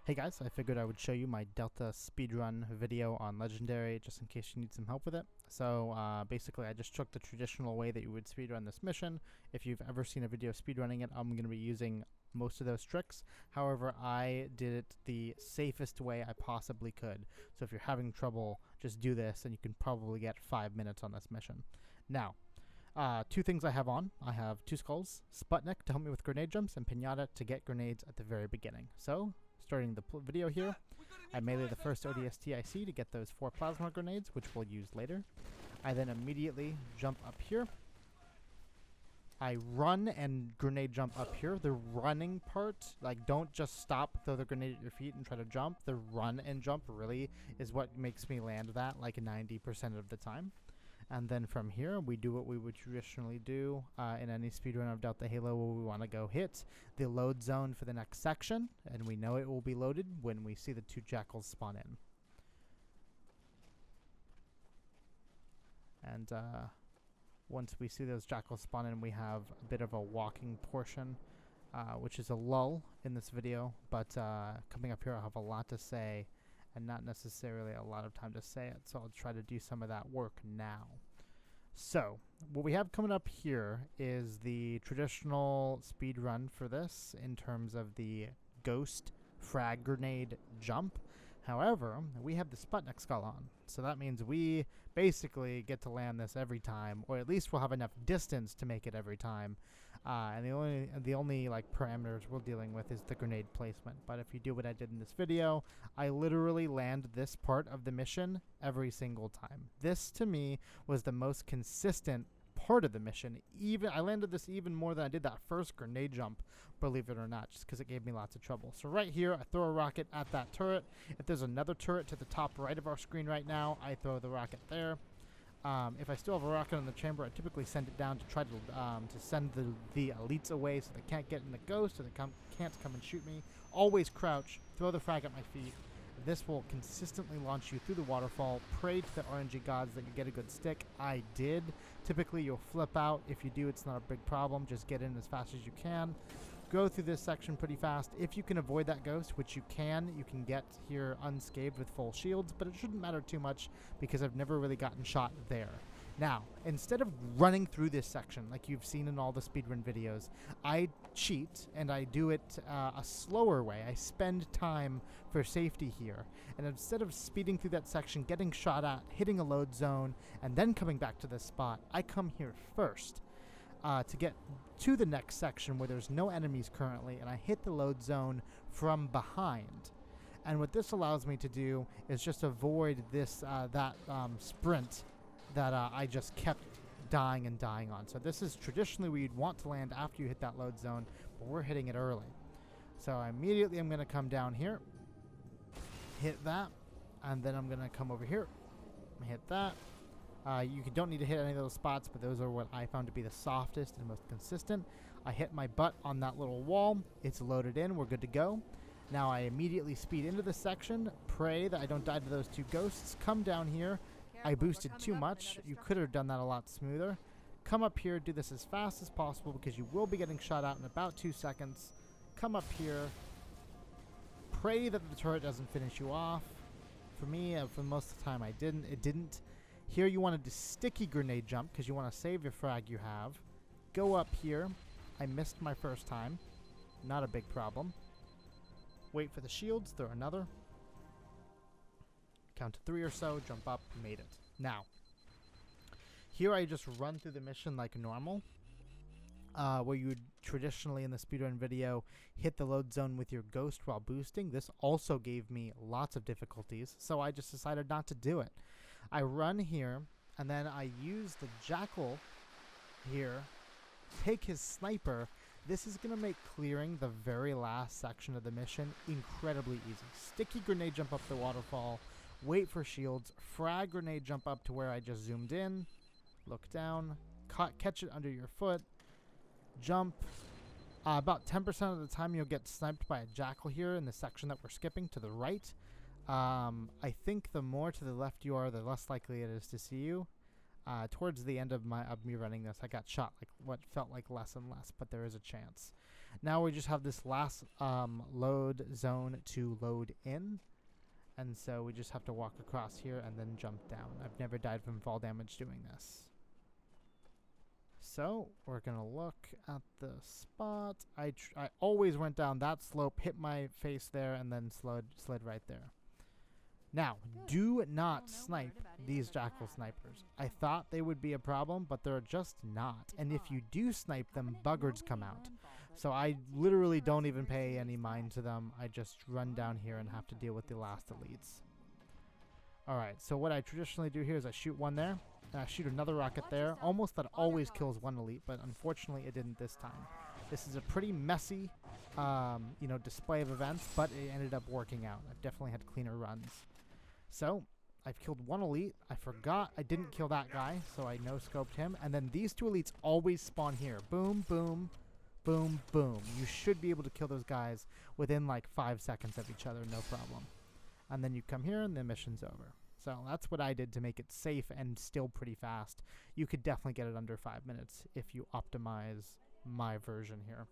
Hey guys, I figured I would show you my Delta speedrun video on Legendary just in case you need some help with it. So basically I just took the traditional way that you would speedrun this mission. If you've ever seen a video speedrunning it, I'm going to be using most of those tricks. However, I did it the safest way I possibly could. So if you're having trouble, just do this and you can probably get 5 minutes on this mission. Now, two things I have on. I have two skulls, Sputnik to help me with grenade jumps, and Pinata to get grenades at the very beginning. So, starting the video here, I melee the first ODST I see to get those 4 plasma grenades, which we'll use later. I then immediately jump up here. I run and grenade jump up here. The running part, like, don't just stop, throw the grenade at your feet and try to jump. The run and jump really is what makes me land that like 90% of the time. And then from here, we do what we would traditionally do in any speedrun of Delta Halo, where we want to go hit the load zone for the next section, and we know it will be loaded when we see the 2 jackals spawn in. And once we see those jackals spawn in, we have a bit of a walking portion, which is a lull in this video, but coming up here I'll have a lot to say and not necessarily a lot of time to say it, so I'll try to do some of that work now. So, what we have coming up here is the traditional speed run for this in terms of the ghost frag grenade jump. However, we have the Sputnik skull on, so that means we basically get to land this every time, or at least we'll have enough distance to make it every time. And the only like parameters we're dealing with is the grenade placement. But if you do what I did in this video, I literally land this part of the mission every single time. This to me was the most consistent part of the mission. I landed this even more than I did that first grenade jump, believe it or not, just because it gave me lots of trouble. So right here, I throw a rocket at that turret. If there's another turret to the top right of our screen right now, I throw the rocket there. If I still have a rocket in the chamber, I typically send it down to try to send the elites away so they can't get in the ghost, so they can't come and shoot me. Always crouch, throw the frag at my feet. This will consistently launch you through the waterfall. Pray to the RNG gods that you get a good stick. I did. Typically, you'll flip out. If you do, it's not a big problem. Just get in as fast as you can. Go through this section pretty fast. If you can avoid that ghost, which you can get here unscathed with full shields, but it shouldn't matter too much because I've never really gotten shot there. Now, instead of running through this section like you've seen in all the speedrun videos, I cheat and I do it a slower way. I spend time for safety here. And instead of speeding through that section, getting shot at, hitting a load zone, and then coming back to this spot, I come here first to get to the next section where there's no enemies currently, and I hit the load zone from behind. And what this allows me to do is just avoid this sprint that I just kept dying and dying on. So this is traditionally where you'd want to land after you hit that load zone, but we're hitting it early. So immediately I'm going to come down here, hit that, and then I'm going to come over here, hit that. You don't need to hit any of those spots, but those are what I found to be the softest and most consistent. I hit my butt on that little wall. It's loaded in. We're good to go. Now I immediately speed into this section, pray that I don't die to those 2 ghosts, come down here. I boosted too much. You could have done that a lot smoother. Come up here, do this as fast as possible because you will be getting shot out in about 2 seconds. Come up here. Pray that the turret doesn't finish you off. For me, for most of the time, it didn't. Here you want to do sticky grenade jump because you want to save your frag you have. Go up here. I missed my first time. Not a big problem. Wait for the shields. Throw another. Count to 3 or so, jump up, made it. Now, here I just run through the mission like normal, where you would traditionally in the speedrun video hit the load zone with your ghost while boosting. This also gave me lots of difficulties, so I just decided not to do it. I run here, and then I use the jackal here, take his sniper. This is going to make clearing the very last section of the mission incredibly easy. Sticky grenade jump up the waterfall, wait for shields, frag grenade jump up to where I just zoomed in, look down, catch it under your foot, jump. About 10% of the time you'll get sniped by a jackal here in the section that we're skipping to the right. I think the more to the left you are, the less likely it is to see you. Towards the end of me running this, I got shot like what felt like less and less, but there is a chance. Now we just have this last load zone to load in. And so we just have to walk across here and then jump down. I've never died from fall damage doing this. So we're going to look at the spot. I always went down that slope, hit my face there, and then slid right there. Now, do not snipe these jackal snipers. I thought they would be a problem, but they're just not. And if you do snipe them, buggards come out. So I literally don't even pay any mind to them. I just run down here and have to deal with the last elites. Alright, so what I traditionally do here is I shoot one there, and I shoot another rocket there. Almost that always kills one elite, but unfortunately it didn't this time. This is a pretty messy, display of events, but it ended up working out. I've definitely had cleaner runs. So, I've killed one elite. I forgot I didn't kill that guy, so I no-scoped him. And then these two elites always spawn here. Boom, boom, boom, boom. You should be able to kill those guys within like 5 seconds of each other, no problem. And then you come here and the mission's over. So that's what I did to make it safe and still pretty fast. You could definitely get it under 5 minutes if you optimize my version here.